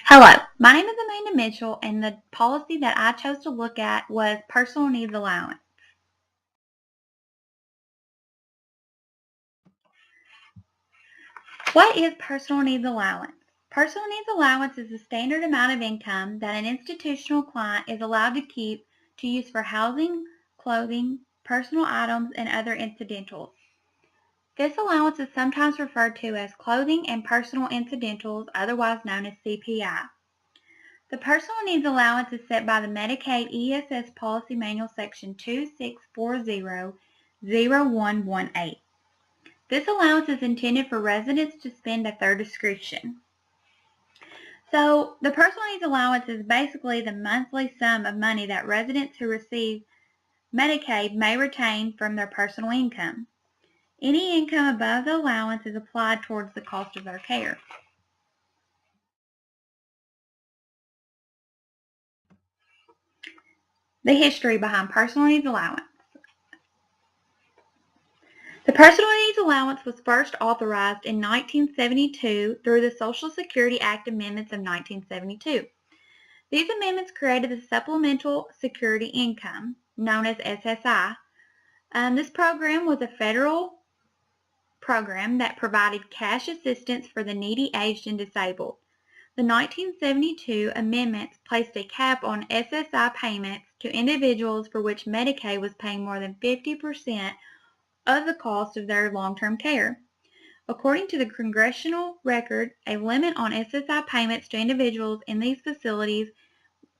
Hello, my name is Amanda Mitchell, and the policy that I chose to look at was personal needs allowance. What is personal needs allowance? Personal needs allowance is the standard amount of income that an institutional client is allowed to keep to use for housing, clothing, personal items, and other incidentals. This allowance is sometimes referred to as clothing and personal incidentals, otherwise known as CPI. The personal needs allowance is set by the Medicaid ESS Policy Manual Section 2640-0118. This allowance is intended for residents to spend at their discretion. So the personal needs allowance is basically the monthly sum of money that residents who receive Medicaid may retain from their personal income. Any income above the allowance is applied towards the cost of their care. The history behind personal needs allowance. The personal needs allowance was first authorized in 1972 through the Social Security Act amendments of 1972. These amendments created the Supplemental Security Income, known as SSI. This program was a federal program that provided cash assistance for the needy, aged, and disabled. The 1972 amendments placed a cap on SSI payments to individuals for which Medicaid was paying more than 50% of the cost of their long-term care. According to the congressional record, a limit on SSI payments to individuals in these facilities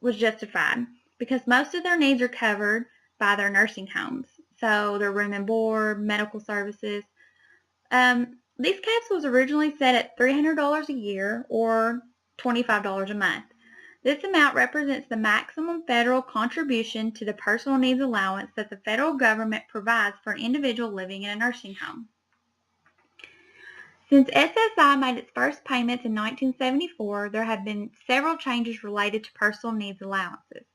was justified because most of their needs are covered by their nursing homes, so their room and board, medical services. These caps was originally set at $300 a year or $25 a month. This amount represents the maximum federal contribution to the personal needs allowance that the federal government provides for an individual living in a nursing home. Since SSI made its first payments in 1974, there have been several changes related to personal needs allowances.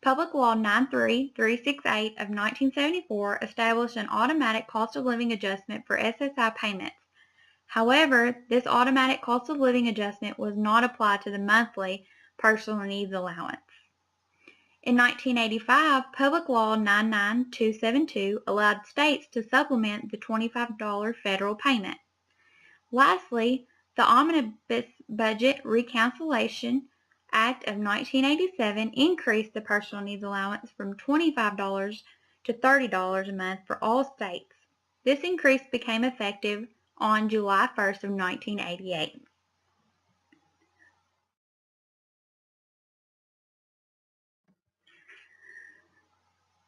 Public Law 93368 of 1974 established an automatic cost of living adjustment for SSI payments. However, this automatic cost of living adjustment was not applied to the monthly personal needs allowance. In 1985, Public Law 99272 allowed states to supplement the $25 federal payment. Lastly, the Omnibus Budget Reconciliation Act of 1987 increased the personal needs allowance from $25 to $30 a month for all states. This increase became effective on July 1st of 1988.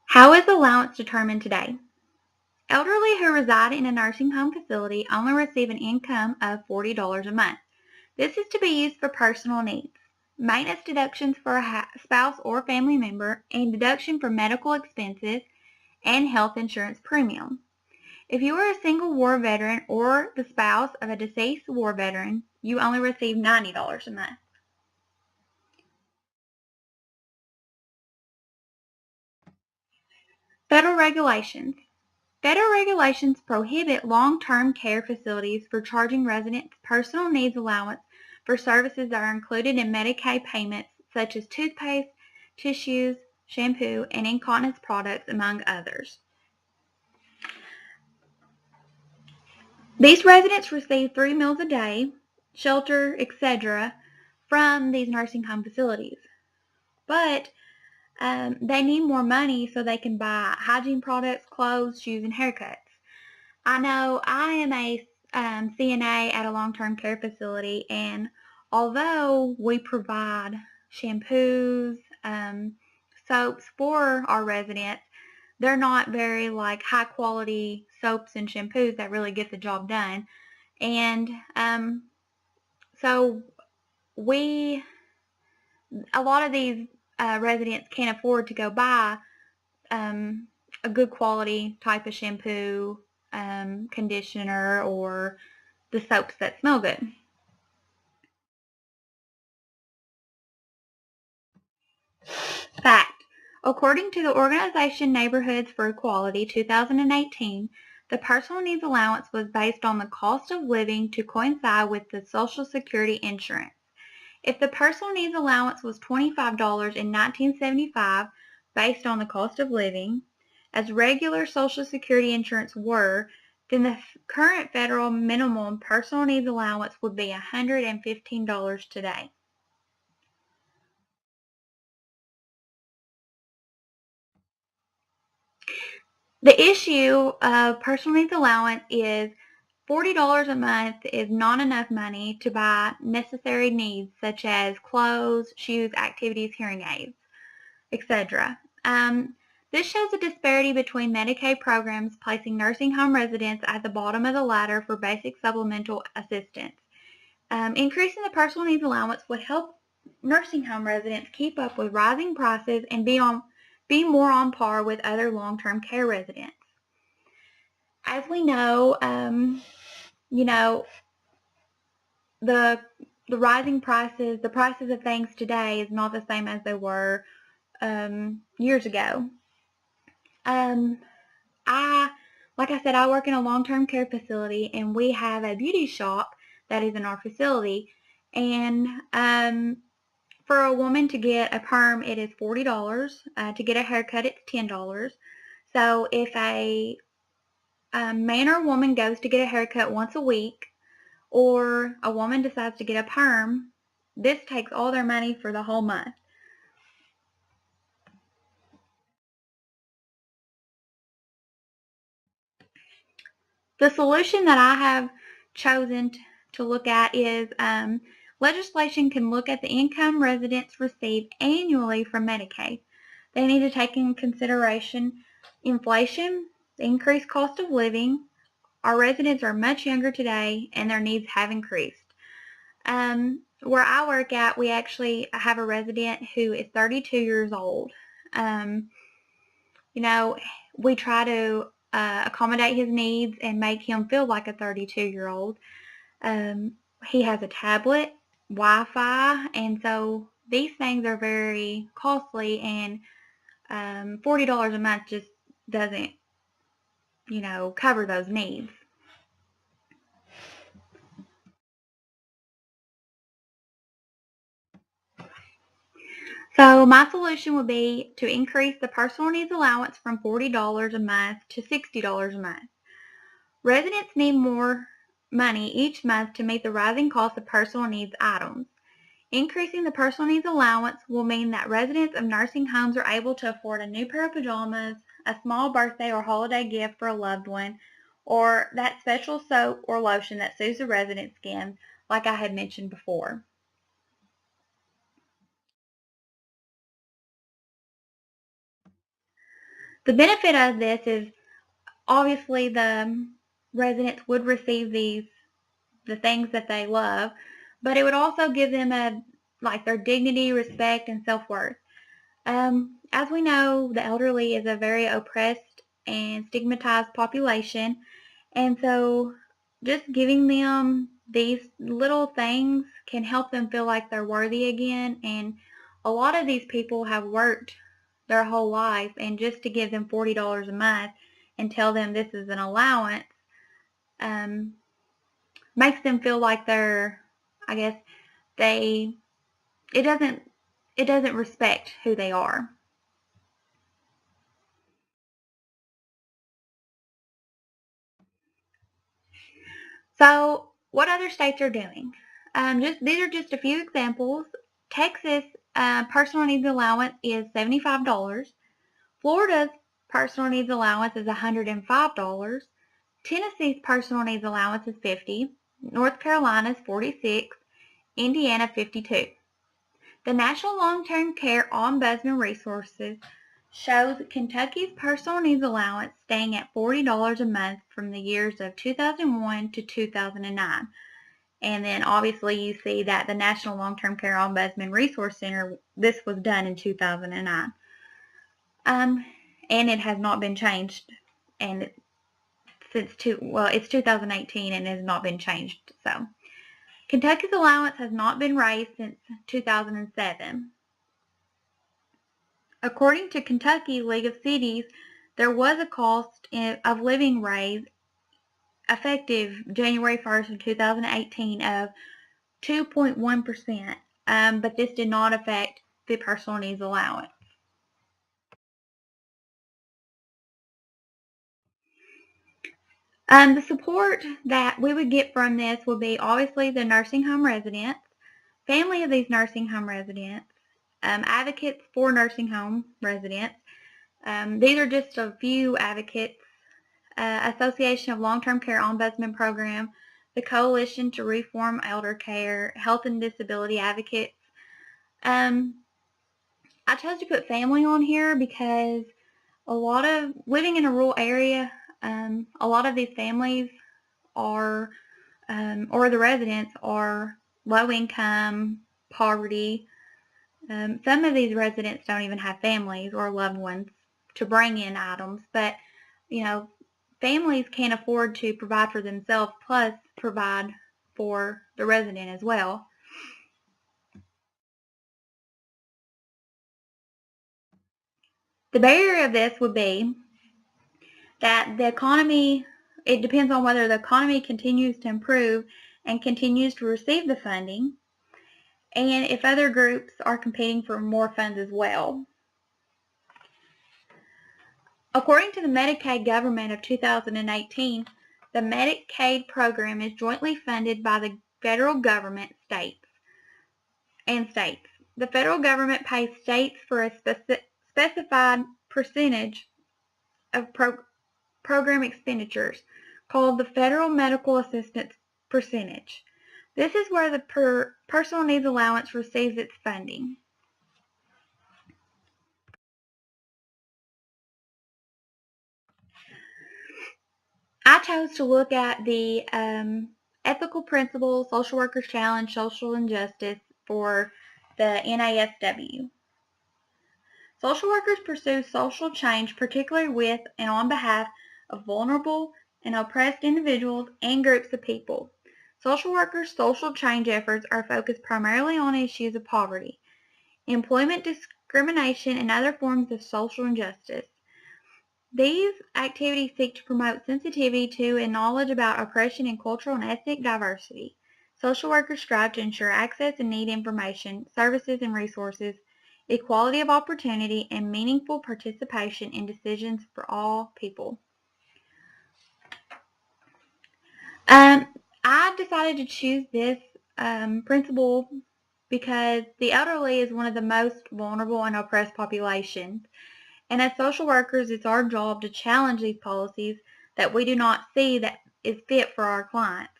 How is allowance determined today? Elderly who reside in a nursing home facility only receive an income of $40 a month. This is to be used for personal needs, maintenance deductions for a spouse or family member, and deduction for medical expenses and health insurance premium. If you are a single war veteran or the spouse of a deceased war veteran, you only receive $90 a month. Federal regulations. Federal regulations prohibit long-term care facilities from charging residents personal needs allowance for services that are included in Medicaid payments such as toothpaste, tissues, shampoo, and incontinence products, among others. These residents receive 3 meals a day, shelter, etc. from these nursing home facilities. But they need more money so they can buy hygiene products, clothes, shoes, and haircuts. I know I am a CNA at a long-term care facility, and although we provide shampoos, soaps for our residents, they're not very high quality soaps and shampoos that really get the job done. And so a lot of these residents can't afford to go buy a good quality type of shampoo, conditioner, or the soaps that smell good. Fact. According to the organization Neighborhoods for Equality 2018, the personal needs allowance was based on the cost of living to coincide with the Social Security insurance. If the personal needs allowance was $25 in 1975, based on the cost of living, as regular Social Security insurance were, then the current federal minimum personal needs allowance would be $115 today. The issue of personal needs allowance is $40 a month is not enough money to buy necessary needs such as clothes, shoes, activities, hearing aids, etc. This shows a disparity between Medicaid programs, placing nursing home residents at the bottom of the ladder for basic supplemental assistance. Increasing the personal needs allowance would help nursing home residents keep up with rising prices and be more on par with other long-term care residents. As we know, the rising prices, the prices of things today is not the same as they were years ago. Like I said, I work in a long-term care facility, and we have a beauty shop that is in our facility. And for a woman to get a perm, it is $40. To get a haircut, it's $10. So if a man or woman goes to get a haircut once a week, or a woman decides to get a perm, this takes all their money for the whole month. The solution that I have chosen to look at is legislation can look at the income residents receive annually from Medicaid. They need to take into consideration inflation, the increased cost of living. Our residents are much younger today, and their needs have increased. Where I work at, we actually have a resident who is 32 years old. We try to accommodate his needs and make him feel like a 32-year-old. He has a tablet, Wi-Fi, and so these things are very costly, and $40 a month just doesn't, cover those needs. So my solution would be to increase the personal needs allowance from $40 a month to $60 a month. Residents need more money each month to meet the rising cost of personal needs items. Increasing the personal needs allowance will mean that residents of nursing homes are able to afford a new pair of pajamas, a small birthday or holiday gift for a loved one, or that special soap or lotion that soothes the resident's skin, like I had mentioned before. The benefit of this is obviously the residents would receive the things that they love, but it would also give them their dignity, respect, and self-worth. As we know, the elderly is a very oppressed and stigmatized population, and so just giving them these little things can help them feel like they're worthy again. And a lot of these people have worked their whole life, and just to give them $40 a month and tell them this is an allowance makes them feel like they're, I guess, it doesn't respect who they are. So what other states are doing? These are just a few examples. Texas personal needs allowance is $75. Florida's personal needs allowance is $105. Tennessee's personal needs allowance is $50. North Carolina's $46. Indiana $52. The National Long-Term Care Ombudsman Resources shows Kentucky's personal needs allowance staying at $40 a month from the years of 2001 to 2009. And then obviously you see that the National Long-Term Care Ombudsman Resource Center, this was done in 2009. And it has not been changed. And it's 2018 and it has not been changed. So Kentucky's allowance has not been raised since 2007. According to Kentucky League of Cities, there was a cost of living raise effective January 1st of 2018 of 2.1%. but this did not affect the personal needs allowance. The support that we would get from this would be obviously the nursing home residents, family of these nursing home residents, advocates for nursing home residents. These are just a few advocates. Association of Long-Term Care Ombudsman Program, the Coalition to Reform Elder Care, Health and Disability Advocates. I chose to put family on here because living in a rural area, a lot of these families are, or the residents are low income, poverty. Some of these residents don't even have families or loved ones to bring in items, but families can't afford to provide for themselves plus provide for the resident as well. The barrier of this would be that the economy, it depends on whether the economy continues to improve and continues to receive the funding, and if other groups are competing for more funds as well. According to the Medicaid government of 2018, the Medicaid program is jointly funded by the federal government, states. The federal government pays states for a specified percentage of program expenditures, called the Federal Medical Assistance Percentage. This is where the Personal Needs Allowance receives its funding. I chose to look at the Ethical Principles, Social Workers Challenge, Social Injustice for the NASW. Social workers pursue social change, particularly with and on behalf of vulnerable and oppressed individuals and groups of people. Social workers' social change efforts are focused primarily on issues of poverty, employment discrimination, and other forms of social injustice. These activities seek to promote sensitivity to and knowledge about oppression and cultural and ethnic diversity. Social workers strive to ensure access and need information, services and resources, equality of opportunity, and meaningful participation in decisions for all people. I decided to choose this principle because the elderly is one of the most vulnerable and oppressed populations. And as social workers, it's our job to challenge these policies that we do not see that is fit for our clients.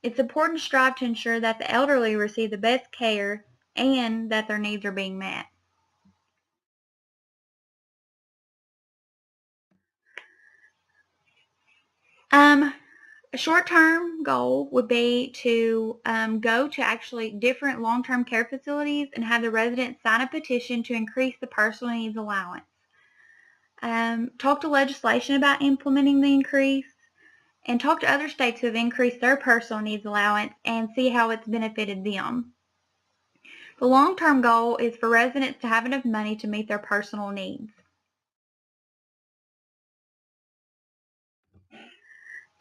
It's important to strive to ensure that the elderly receive the best care and that their needs are being met. A short-term goal would be to go to actually different long-term care facilities and have the residents sign a petition to increase the personal needs allowance. Talk to legislation about implementing the increase, and talk to other states who have increased their personal needs allowance and see how it's benefited them. The long-term goal is for residents to have enough money to meet their personal needs.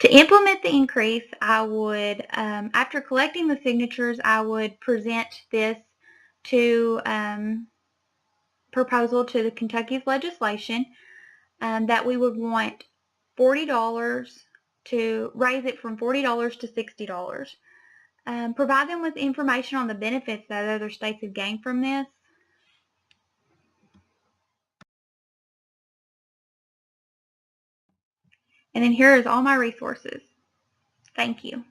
To implement the increase, I would, after collecting the signatures, I would present this proposal to the Kentucky's legislation that we would want $40 to raise it from $40 to $60. Provide them with information on the benefits that other states have gained from this. And then here is all my resources. Thank you.